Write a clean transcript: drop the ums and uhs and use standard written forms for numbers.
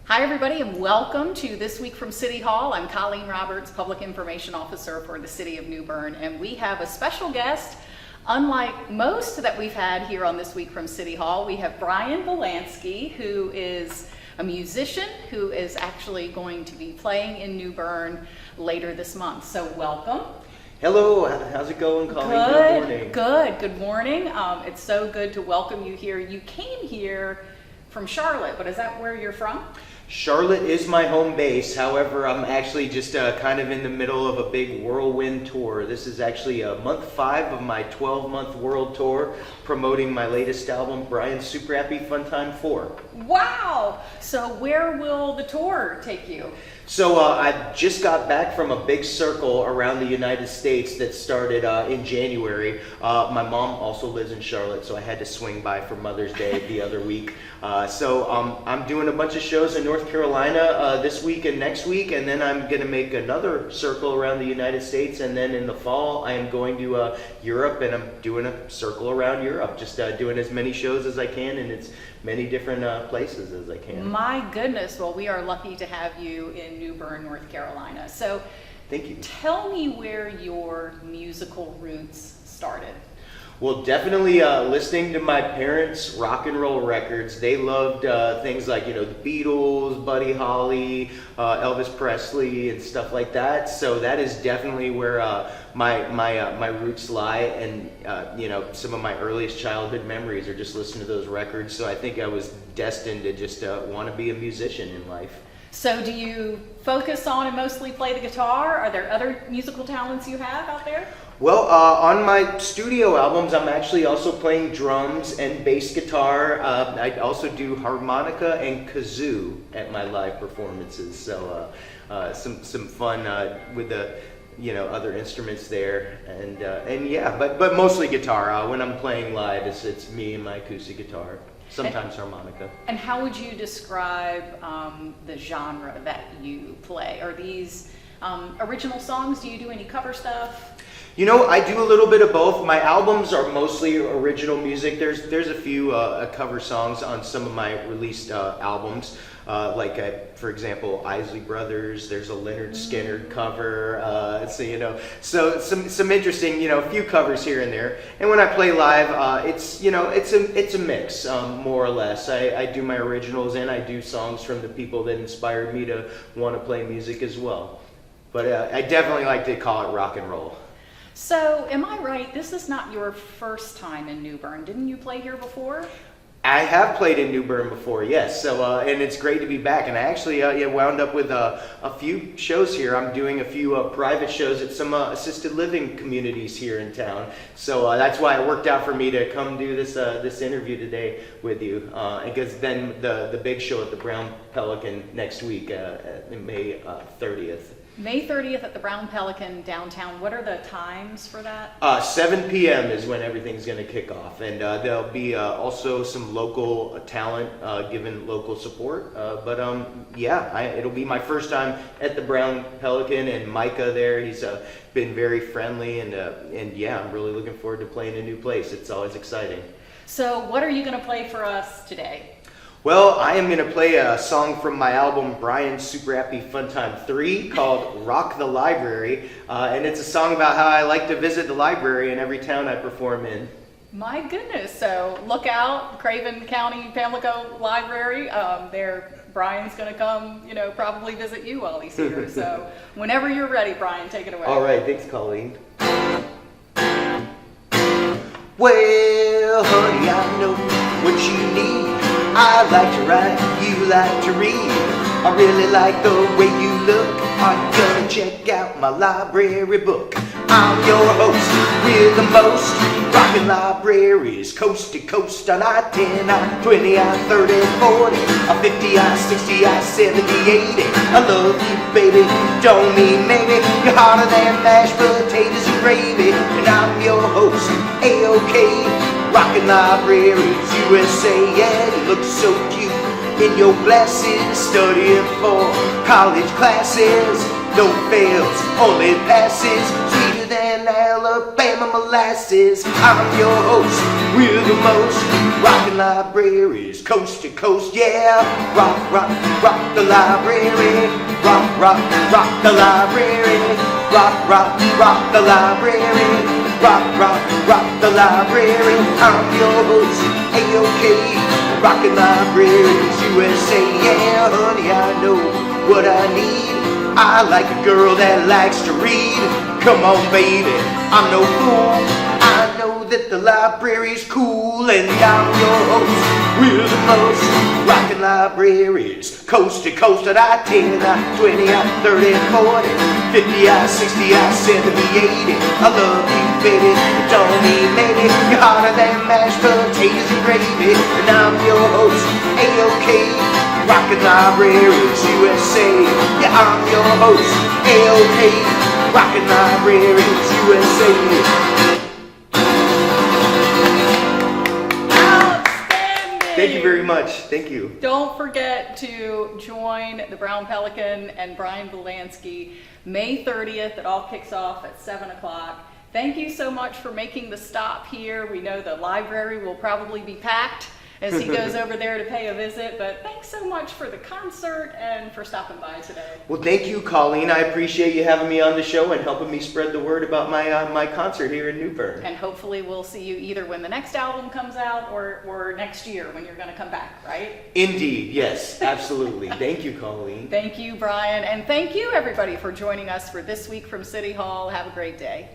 Hi everybody and welcome to This Week from City Hall. I'm Colleen Roberts, Public Information Officer for the City of New Bern, and we have a special guest. Unlike most that we've had here on This Week from City Hall, we have Bryan Bielanski, who is a musician who is actually going to be playing in New Bern later this month. So welcome. Hello, how's it going, Colleen? Good morning. Good morning. It's so good to welcome you here. You came here from Charlotte, but is that where you're from? Charlotte is my home base. However, I'm actually just kind of in the middle of a big whirlwind tour. This is actually month 5 of my 12-month world tour promoting my latest album, Bryan's Super Happy Fun Time 4. Wow! So where will the tour take you? So I just got back from a big circle around the United States that started in January. My mom also lives in Charlotte, so I had to swing by for Mother's Day the other week. So I'm doing a bunch of shows in North Carolina this week and next week, and then I'm going to make another circle around the United States, and then in the fall I am going to Europe, and I'm doing a circle around Europe, just doing as many shows as I can in as many different places as I can. My goodness, well, we are lucky to have you in New Bern, North Carolina. So thank you. Tell me where your musical roots started. Well, definitely listening to my parents' rock and roll records. They loved things like, the Beatles, Buddy Holly, Elvis Presley, and stuff like that. So that is definitely where my roots lie, and some of my earliest childhood memories are just listening to those records. So I think I was destined to just want to be a musician in life. So do you focus on and mostly play the guitar? Are there other musical talents you have out there? Well, on my studio albums, I'm actually also playing drums and bass guitar. I also do harmonica and kazoo at my live performances. So some fun with the other instruments there, and yeah, but mostly guitar. When I'm playing live, it's me and my acoustic guitar. Sometimes harmonica. And how would you describe the genre that you play? Are these original songs? Do you do any cover stuff? I do a little bit of both. My albums are mostly original music. There's a few cover songs on some of my released albums. For example, Isley Brothers. There's a Leonard Skinner cover. So some interesting, a few covers here and there. And when I play live, it's a mix, more or less. I do my originals and I do songs from the people that inspired me to want to play music as well. But I definitely like to call it rock and roll. So, am I right? This is not your first time in New Bern. Didn't you play here before? I have played in New Bern before, yes. So, and it's great to be back. And I actually wound up with a few shows here. I'm doing a few private shows at some assisted living communities here in town. So that's why it worked out for me to come do this interview today with you. Because then the big show at the Brown Pelican next week, May 30th. May 30th at the Brown Pelican downtown. What are the times for that? 7 p.m. is when everything's going to kick off. And there'll be also some local talent given local support. It'll be my first time at the Brown Pelican, and Micah there, he's been very friendly. And I'm really looking forward to playing a new place. It's always exciting. So what are you going to play for us today? Well, I am going to play a song from my album, Bryan's Super Happy Fun Time 3, called Rock the Library. And it's a song about how I like to visit the library in every town I perform in. My goodness. So look out, Craven County Pamlico Library. Bryan's going to come, probably visit you while he's here. So whenever you're ready, Bryan, take it away. All right. Thanks, Colleen. Well, honey, I know what you need. I like to write, you like to read. I really like the way you look. Are you gonna check out my library book? I'm your host with the most rockin' libraries, coast to coast on I-10, I-20, I-30, 40, I-50, I-60, I-70, 80. I love you, baby, don't mean maybe. You're hotter than mashed potatoes and gravy. And I'm your host, A-OK. Rockin' Libraries, USA, yeah, you look so cute in your glasses, studying for college classes. No fails, only passes, sweet sweeter than Alabama molasses. I'm your host with the most rockin' libraries, coast to coast, yeah. Rock, rock, rock the library. Rock, rock, rock the library. Rock, rock, rock the library. Rock, rock, rock the library. I'm your host, A-OK. Rockin' libraries, USA, yeah, honey, I know what I need. I like a girl that likes to read. Come on, baby, I'm no fool. I know that the library's cool, and I'm your host with the most rockin' libraries, coast to coast. At I-10, I-20, I-30, 40, 50, I-60, I-70, 80. I love you, baby, don't mean maybe. You're hotter than mashed potatoes and gravy, and I'm your host, A-OK. Rockin' libraries, USA. Yeah, I'm your host, A-OK. Rockin' libraries, USA. Outstanding! Thank you very much. Thank you. Don't forget to join the Brown Pelican and Bryan Bielanski May 30th. It all kicks off at 7 o'clock. Thank you so much for making the stop here. We know the library will probably be packed as he goes over there to pay a visit, but thanks so much for the concert and for stopping by today. Well, thank you, Colleen. I appreciate you having me on the show and helping me spread the word about my concert here in New Bern. And hopefully we'll see you either when the next album comes out or next year when you're going to come back, right? Indeed, yes, absolutely. Thank you, Colleen. Thank you, Bryan, and thank you everybody for joining us for This Week from City Hall. Have a great day.